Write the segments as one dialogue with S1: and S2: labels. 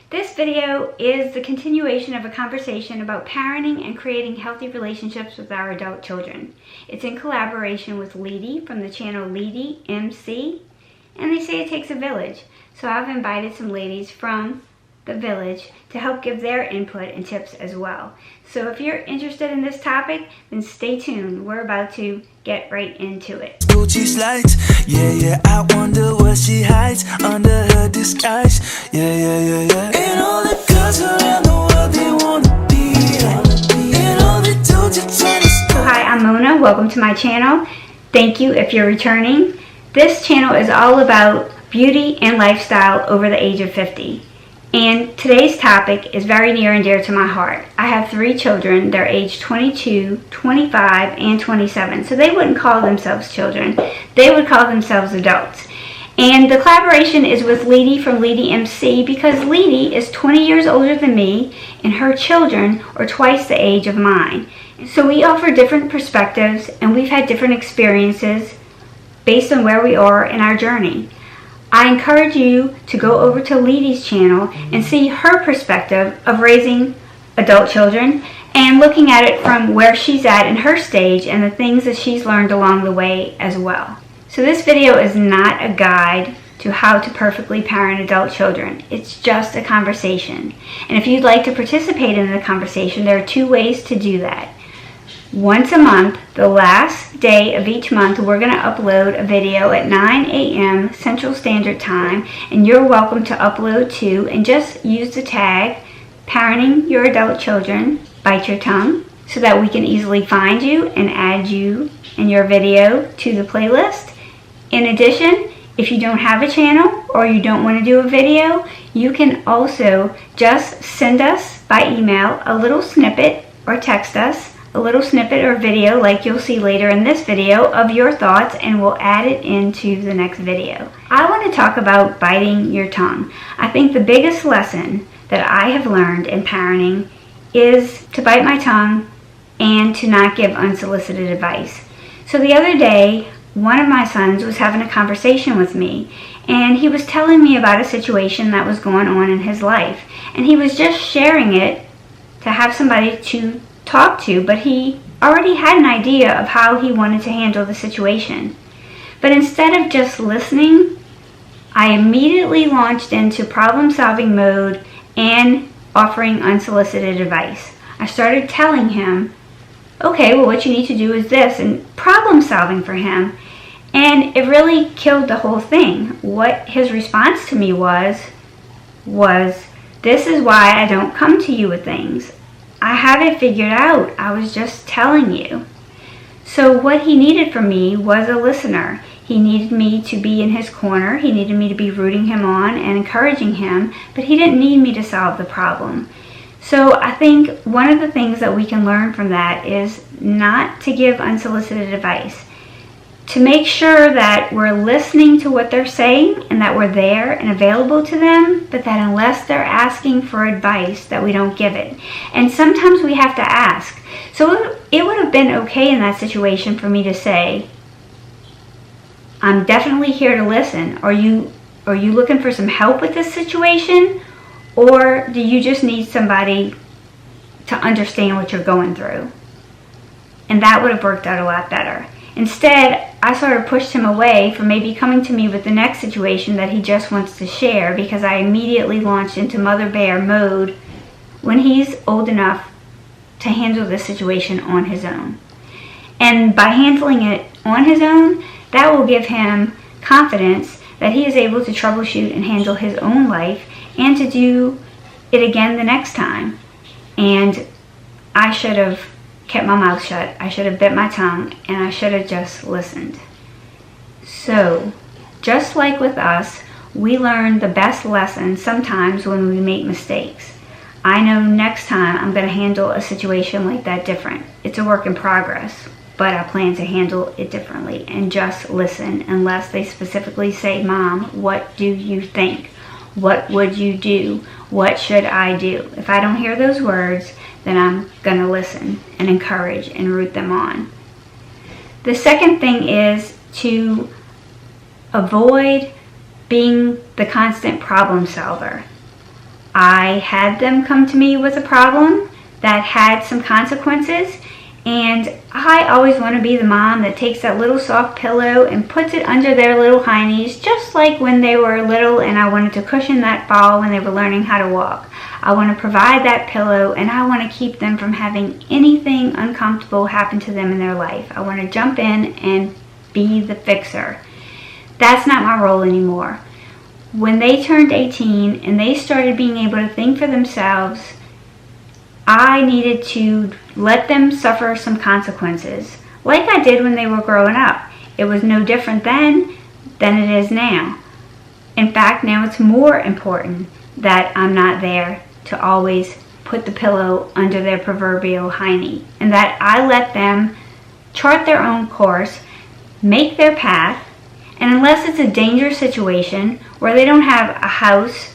S1: This video is the continuation of a conversation about parenting and creating healthy relationships with our adult children. It's in collaboration with Liedy from the channel LiedyMc, and they say it takes a village. So I've invited some ladies from the village to help give their input and tips as well. So if you're interested in this topic, then stay tuned. We're about to get right into it.
S2: Gucci slides, yeah, I wonder what she hides under her disguise. Yeah. And all the girls around the world, they wanna be like, and all the dudes are trying to
S1: So hi, I'm Mona. Welcome to my channel. Thank you if you're returning. This channel is all about beauty and lifestyle over the age of 50. And today's topic is very near and dear to my heart. I have 3 children. They're aged 22, 25, and 27. So they wouldn't call themselves children. They would call themselves adults. And the collaboration is with Liedy from LiedyMc because Liedy is 20 years older than me and her children are twice the age of mine. So we offer different perspectives and we've had different experiences based on where we are in our journey. I encourage you to go over to Liedy's channel and see her perspective of raising adult children and looking at it from where she's at in her stage and the things that she's learned along the way as well. So this video is not a guide to how to perfectly parent adult children. It's just a conversation. And if you'd like to participate in the conversation, there are 2 ways to do that. Once a month, the last day of each month, we're going to upload a video at 9 a.m. Central Standard Time, and you're welcome to upload too, and just use the tag Parenting Your Adult Children Bite Your Tongue so that we can easily find you and add you and your video to the playlist. In addition, if you don't have a channel or you don't want to do a video, you can also just send us by email a little snippet or text us a little snippet or video like you'll see later in this video of your thoughts, and we'll add it into the next video. I want to talk about biting your tongue. I think the biggest lesson that I have learned in parenting is to bite my tongue and to not give unsolicited advice. So the other day, one of my sons was having a conversation with me, and he was telling me about a situation that was going on in his life, and he was just sharing it to have somebody to talk to, but he already had an idea of how he wanted to handle the situation. But instead of just listening, I immediately launched into problem-solving mode and offering unsolicited advice. I started telling him, okay, well, what you need to do is this, and problem-solving for him. And it really killed the whole thing. What his response to me was, this is why I don't come to you with things. I have it figured out. I was just telling you. So what he needed from me was a listener. He needed me to be in his corner. He needed me to be rooting him on and encouraging him, but he didn't need me to solve the problem. So I think one of the things that we can learn from that is not to give unsolicited advice. To make sure that we're listening to what they're saying and that we're there and available to them, but that unless they're asking for advice, that we don't give it. And sometimes we have to ask. So it would have been okay in that situation for me to say, I'm definitely here to listen. Are you looking for some help with this situation? Or do you just need somebody to understand what you're going through? And that would have worked out a lot better. Instead, I sort of pushed him away from maybe coming to me with the next situation that he just wants to share because I immediately launched into mother bear mode when he's old enough to handle this situation on his own. And by handling it on his own, that will give him confidence that he is able to troubleshoot and handle his own life and to do it again the next time. And I should have kept my mouth shut. I should have bit my tongue and I should have just listened. So, just like with us, we learn the best lessons sometimes when we make mistakes. I know next time I'm going to handle a situation like that different. It's a work in progress, but I plan to handle it differently and just listen unless they specifically say, Mom, what do you think? What would you do? What should I do? If I don't hear those words, then I'm going to listen and encourage and root them on. The second thing is to avoid being the constant problem solver. I had them come to me with a problem that had some consequences, and I always want to be the mom that takes that little soft pillow and puts it under their little heinies, just like when they were little and I wanted to cushion that fall when they were learning how to walk. I want to provide that pillow, and I want to keep them from having anything uncomfortable happen to them in their life. I want to jump in and be the fixer. That's not my role anymore. When they turned 18 and they started being able to think for themselves, I needed to let them suffer some consequences, like I did when they were growing up. It was no different then than it is now. In fact, now it's more important that I'm not there to always put the pillow under their proverbial hiney, and that I let them chart their own course, make their path, and unless it's a dangerous situation where they don't have a house,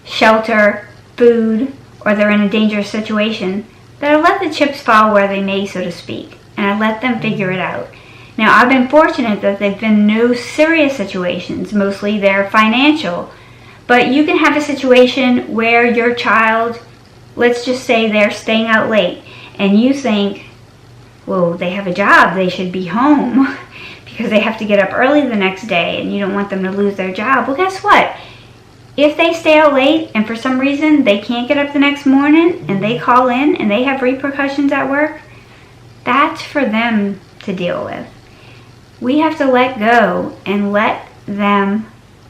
S1: shelter, food, or they're in a dangerous situation, that I let the chips fall where they may, so to speak, and I let them figure it out. Now, I've been fortunate that they've been no serious situations. Mostly they're financial. But you can have a situation where your child, let's just say they're staying out late, and you think, well, they have a job, they should be home because they have to get up early the next day and you don't want them to lose their job. Well, guess what? If they stay out late and for some reason they can't get up the next morning and they call in and they have repercussions at work, that's for them to deal with. We have to let go and let them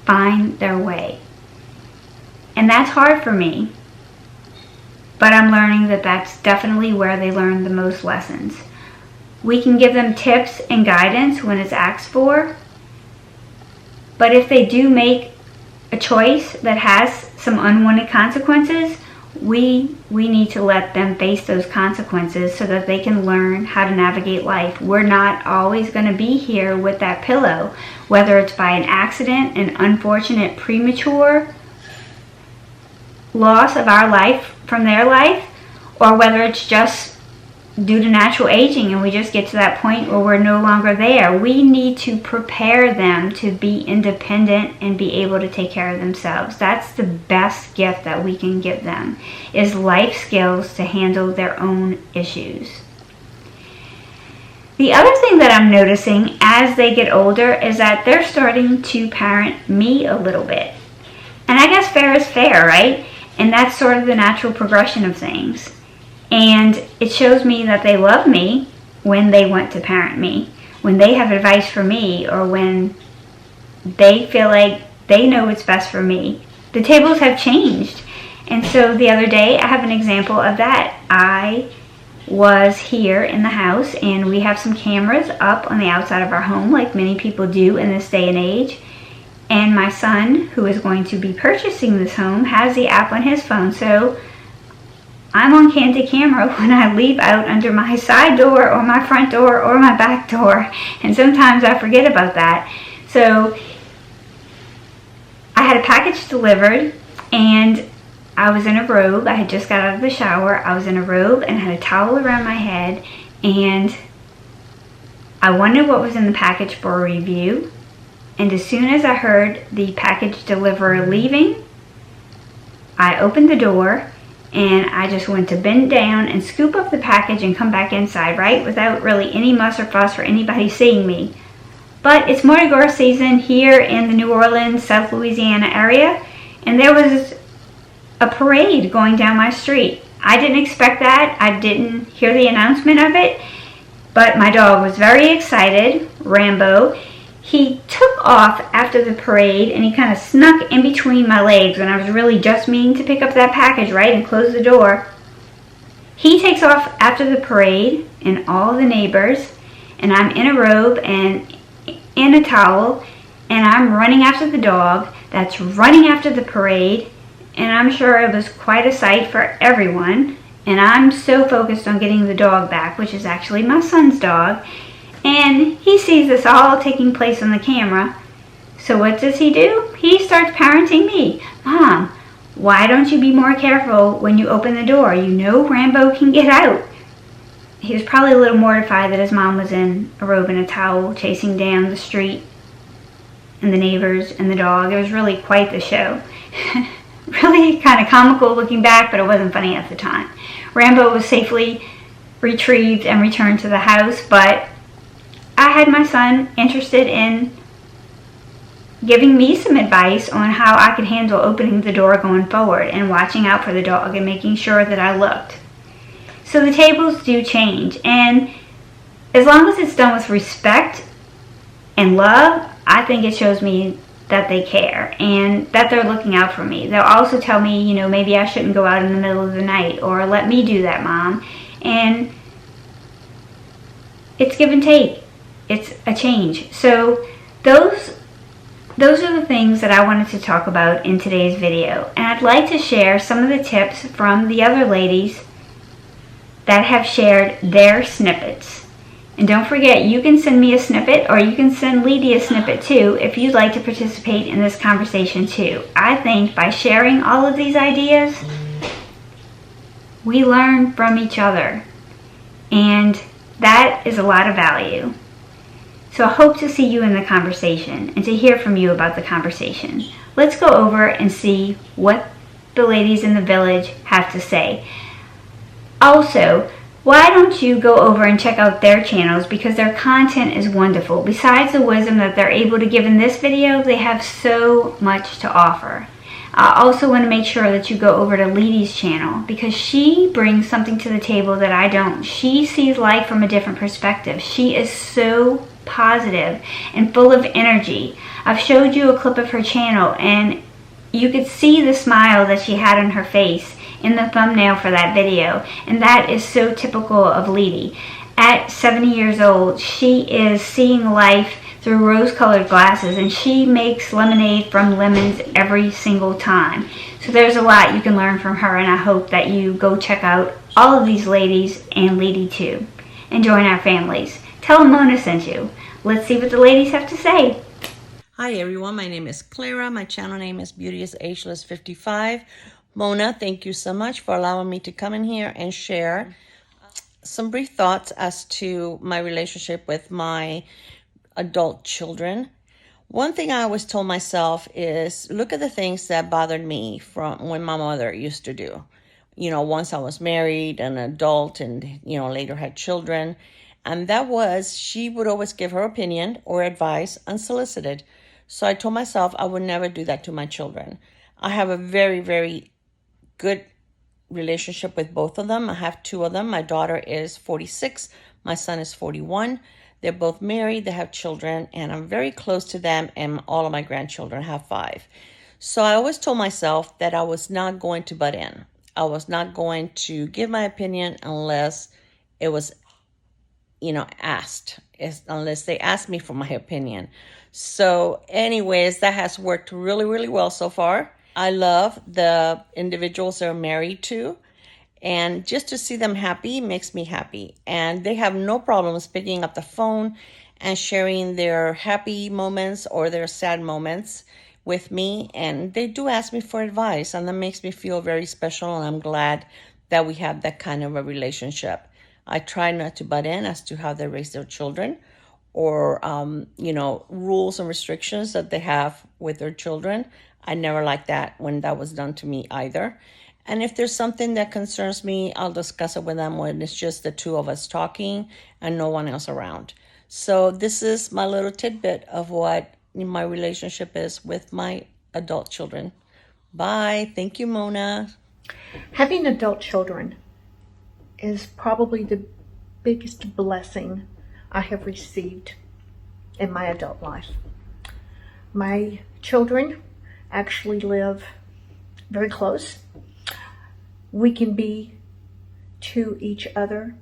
S1: find their way. And that's hard for me, but I'm learning that that's definitely where they learn the most lessons. We can give them tips and guidance when it's asked for, but if they do make a choice that has some unwanted consequences, we need to let them face those consequences so that they can learn how to navigate life. We're not always going to be here with that pillow, whether it's by an accident, an unfortunate premature loss of our life from their life, or whether it's just due to natural aging and we just get to that point where we're no longer there. We need to prepare them to be independent and be able to take care of themselves. That's the best gift that we can give them, is life skills to handle their own issues. The other thing that I'm noticing as they get older is that they're starting to parent me a little bit. And I guess fair is fair, right? And that's sort of the natural progression of things. And it shows me that they love me when they want to parent me, when they have advice for me, or when they feel like they know what's best for me. The tables have changed. And so the other day, I have an example of that. I was here in the house, and we have some cameras up on the outside of our home, like many people do in this day and age. And my son, who is going to be purchasing this home, has the app on his phone. So I'm on candid camera when I leave out under my side door or my front door or my back door. And sometimes I forget about that. So I had a package delivered and I was in a robe. I had just got out of the shower. I was in a robe and had a towel around my head. And I wondered what was in the package for a review. And as soon as I heard the package deliverer leaving, I opened the door and I just went to bend down and scoop up the package and come back inside, right? Without really any muss or fuss for anybody seeing me. But it's Mardi Gras season here in the New Orleans, South Louisiana area, and there was a parade going down my street. I didn't expect that. I didn't hear the announcement of it, but my dog was very excited, Rambo. He took off after the parade and he kind of snuck in between my legs when I was really just meaning to pick up that package, right, and close the door. He takes off after the parade and all the neighbors, and I'm in a robe and in a towel, and I'm running after the dog that's running after the parade, and I'm sure it was quite a sight for everyone. And I'm so focused on getting the dog back, which is actually my son's dog. And he sees this all taking place on the camera. So what does he do? He starts parenting me. Mom, why don't you be more careful when you open the door? You know Rambo can get out. He was probably a little mortified that his mom was in a robe and a towel chasing down the street and the neighbors and the dog. It was really quite the show. really kind of comical looking back, but it wasn't funny at the time. Rambo was safely retrieved and returned to the house, but I had my son interested in giving me some advice on how I could handle opening the door going forward and watching out for the dog and making sure that I looked. So the tables do change, and as long as it's done with respect and love, I think it shows me that they care and that they're looking out for me. They'll also tell me, you know, maybe I shouldn't go out in the middle of the night, or let me do that, Mom. And it's give and take. It's a change. So those are the things that I wanted to talk about in today's video. And I'd like to share some of the tips from the other ladies that have shared their snippets. And don't forget, you can send me a snippet, or you can send Liedy a snippet too if you'd like to participate in this conversation too. I think by sharing all of these ideas, we learn from each other. And that is a lot of value. So I hope to see you in the conversation and to hear from you about the conversation. Let's go over and see what the ladies in the village have to say. Also, why don't you go over and check out their channels, because their content is wonderful. Besides the wisdom that they're able to give in this video, they have so much to offer. I also want to make sure that you go over to Liedy's channel, because she brings something to the table that I don't. She sees life from a different perspective. She is so positive and full of energy. I've showed you a clip of her channel, and you could see the smile that she had on her face in the thumbnail for that video, and that is so typical of Liedy. At 70 years old, she is seeing life through rose-colored glasses, and she makes lemonade from lemons every single time. So there's a lot you can learn from her, and I hope that you go check out all of these ladies and Liedy too, and join our families. Tell them Mona sent you. Let's see what the ladies have to say.
S3: Hi everyone, my name is Clara. My channel name is Beauty is Ageless 55. Mona, thank you so much for allowing me to come in here and share some brief thoughts as to my relationship with my adult children. One thing I always told myself is look at the things that bothered me from when my mother used to do. You know, once I was married, an adult, and, you know, later had children. And that was, she would always give her opinion or advice unsolicited. So I told myself I would never do that to my children. I have a very, very good relationship with both of them. I have two of them. My daughter is 46. My son is 41. They're both married. They have children, and I'm very close to them, and all of my grandchildren have 5. So I always told myself that I was not going to butt in. I was not going to give my opinion unless it was, you know, asked, unless they asked me for my opinion. So anyways, that has worked really, really well so far. I love the individuals they're married to, and just to see them happy makes me happy. And they have no problems picking up the phone and sharing their happy moments or their sad moments with me. And they do ask me for advice, and that makes me feel very special, and I'm glad that we have that kind of a relationship. I try not to butt in as to how they raise their children, or, you know, rules and restrictions that they have with their children. I never liked that when that was done to me either. And if there's something that concerns me, I'll discuss it with them when it's just the two of us talking and no one else around. So this is my little tidbit of what my relationship is with my adult children. Bye. Thank you, Mona.
S4: Having adult children is probably the biggest blessing I have received in my adult life. My children actually live very close. We can be to each other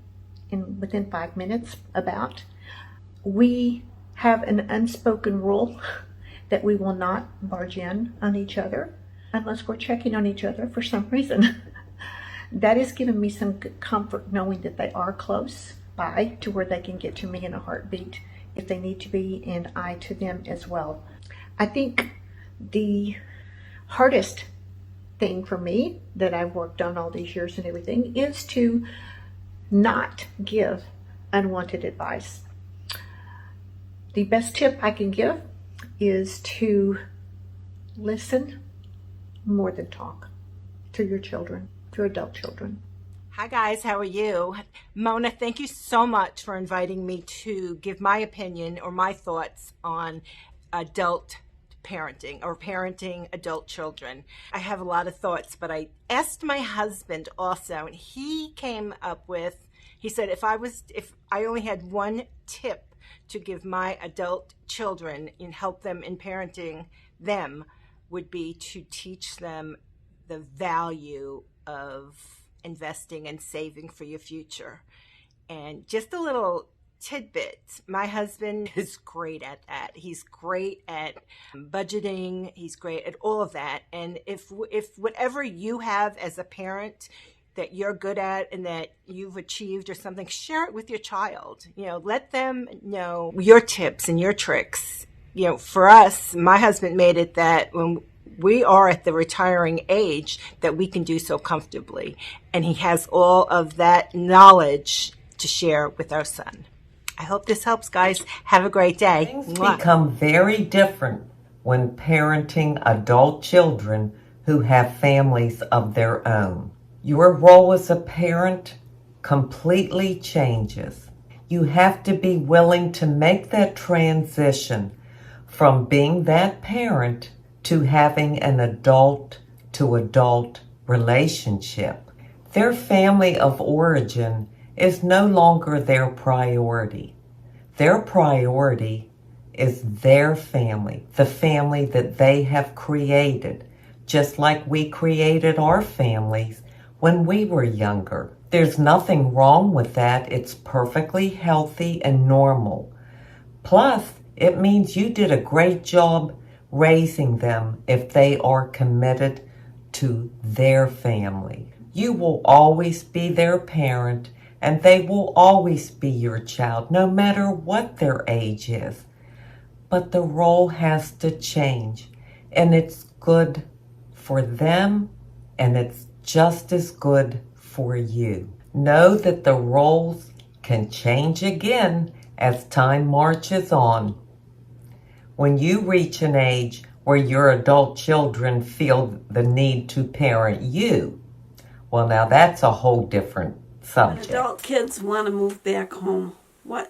S4: within 5 minutes about. We have an unspoken rule that we will not barge in on each other unless we're checking on each other for some reason. That has given me some good comfort knowing that they are close by to where they can get to me in a heartbeat if they need to be, and I to them as well. I think the hardest thing for me that I've worked on all these years and everything is to not give unwanted advice. The best tip I can give is to listen more than talk to your children, to adult children.
S5: Hi guys, how are you? Mona, thank you so much for inviting me to give my opinion or my thoughts on adult parenting or parenting adult children. I have a lot of thoughts, but I asked my husband also, and he came up with, he said if I only had one tip to give my adult children and help them in parenting them, would be to teach them the value of investing and saving for your future. And just a little tidbit, my husband is great at that. He's great at budgeting. He's great at all of that. And if whatever you have as a parent that you're good at and that you've achieved or something, share it with your child. Let them know your tips and your tricks. For us, my husband made it that when we are at the retiring age that we can do so comfortably. And he has all of that knowledge to share with our son. I hope this helps, guys. Have a great day.
S6: Things become very different when parenting adult children who have families of their own. Your role as a parent completely changes. You have to be willing to make that transition from being that parent to having an adult-to-adult relationship. Their family of origin is no longer their priority. Their priority is their family, the family that they have created, just like we created our families when we were younger. There's nothing wrong with that. It's perfectly healthy and normal. Plus, it means you did a great job raising them if they are committed to their family. You will always be their parent, and they will always be your child, no matter what their age is. But the role has to change, and it's good for them, and it's just as good for you. Know that the roles can change again as time marches on. When you reach an age where your adult children feel the need to parent you, well, now that's a whole different subject.
S7: When adult kids want to move back home, what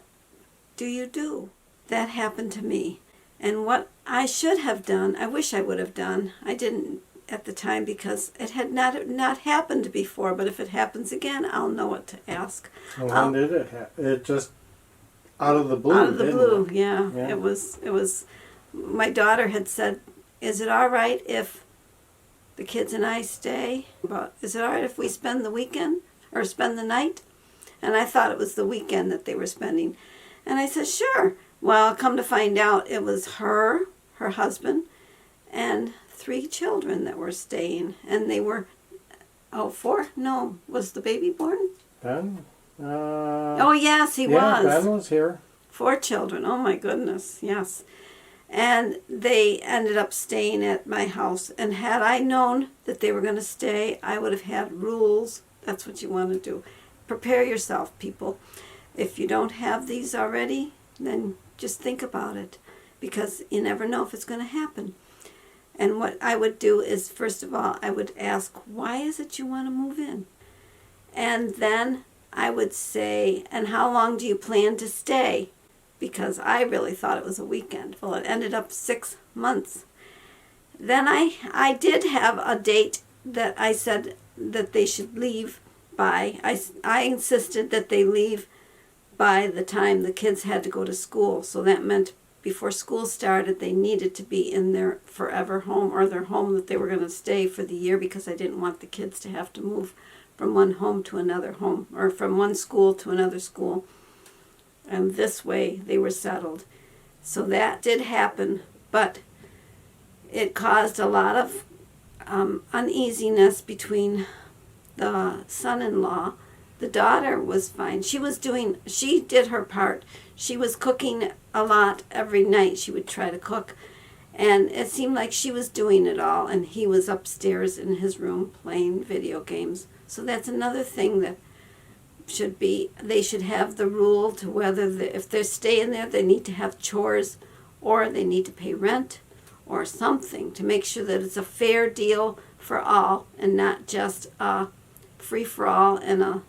S7: do you do? That happened to me. And what I should have done, I wish I would have done, I didn't at the time because it had not happened before, but if it happens again, I'll know what to ask.
S8: Well, when did it happen? It just out of the blue.
S7: Out of the blue,
S8: it?
S7: yeah.
S8: Yeah.
S7: It was. My daughter had said, "Is it all right if the kids and I stay? But is it all right if we spend the weekend or spend the night?" And I thought it was the weekend that they were spending, and I said, "Sure." Well, come to find out, it was her husband, and 3 children that were staying, and they were 4? No, was the baby born?
S8: Ben?
S7: Oh yes, he
S8: yeah,
S7: was.
S8: Ben was here.
S7: 4 children. Oh my goodness, yes. And they ended up staying at my house. And had I known that they were going to stay, I would have had rules. That's what you want to do. Prepare yourself, people. If you don't have these already, then just think about it, because you never know if it's going to happen. And what I would do is, first of all, I would ask, why is it you want to move in? And then I would say, and how long do you plan to stay? Because I really thought it was a weekend. Well, it ended up 6 months. Then I did have a date that I said that they should leave by. I insisted that they leave by the time the kids had to go to school. So that meant before school started, they needed to be in their forever home, or their home that they were going to stay for the year, because I didn't want the kids to have to move from one home to another home, or from one school to another school. And this way they were settled. So that did happen, but it caused a lot of uneasiness between the son-in-law. The daughter was fine. She did her part. She was cooking a lot every night. She would try to cook. And it seemed like she was doing it all, and he was upstairs in his room playing video games. So that's another thing that they should have the rule to whether if they're staying there, they need to have chores, or they need to pay rent, or something to make sure that it's a fair deal for all and not just a free-for-all and a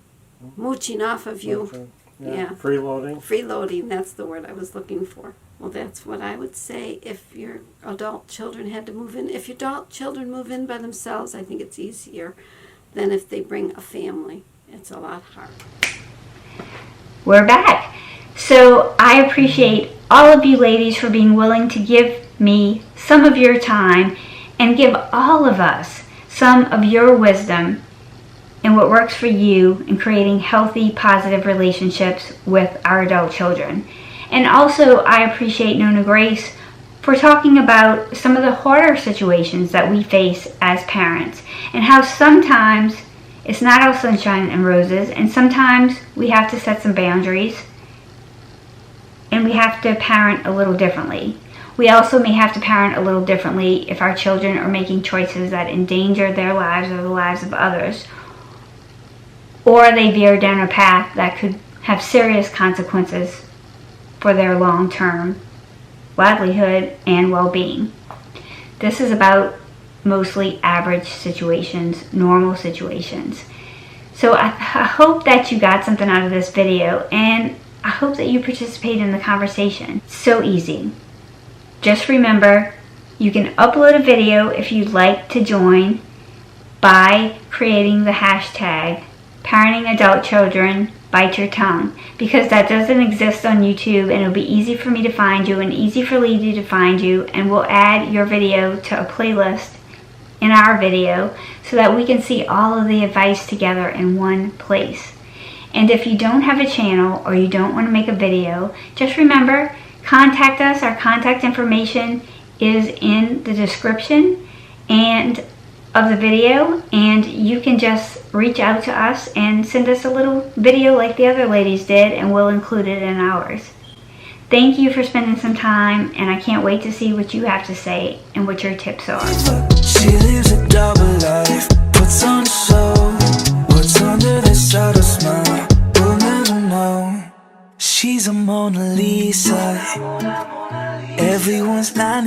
S7: mooching off of you. Yeah.
S8: Freeloading.
S7: Freeloading, that's the word I was looking for. Well, that's what I would say if your adult children had to move in. If your adult children move in by themselves, I think it's easier than if they bring a family. It's a lot harder.
S1: We're back. So I appreciate all of you ladies for being willing to give me some of your time and give all of us some of your wisdom and what works for you in creating healthy, positive relationships with our adult children. And also, I appreciate Nona Grace for talking about some of the harder situations that we face as parents and how sometimes it's not all sunshine and roses, and sometimes we have to set some boundaries and we have to parent a little differently. We also may have to parent a little differently if our children are making choices that endanger their lives or the lives of others, or they veer down a path that could have serious consequences for their long-term livelihood and well-being. This is about mostly average situations, normal situations. So I hope that you got something out of this video, and I hope that you participate in the conversation. So easy. Just remember, you can upload a video if you'd like to join by creating the hashtag parentingadultchildrenbiteyourtongue, because that doesn't exist on YouTube, and it'll be easy for me to find you and easy for Liedy to find you, and we'll add your video to a playlist in our video so that we can see all of the advice together in one place. And if you don't have a channel or you don't want to make a video, just remember, contact us. Our contact information is in the description and of the video, and you can just reach out to us and send us a little video like the other ladies did, and we'll include it in ours. Thank you for spending some time, and I can't wait to see what you have to say and what your tips are.
S2: She lives a double life, puts on a show. What's under this subtle smile, we'll never know. She's a Mona Lisa, everyone's 90.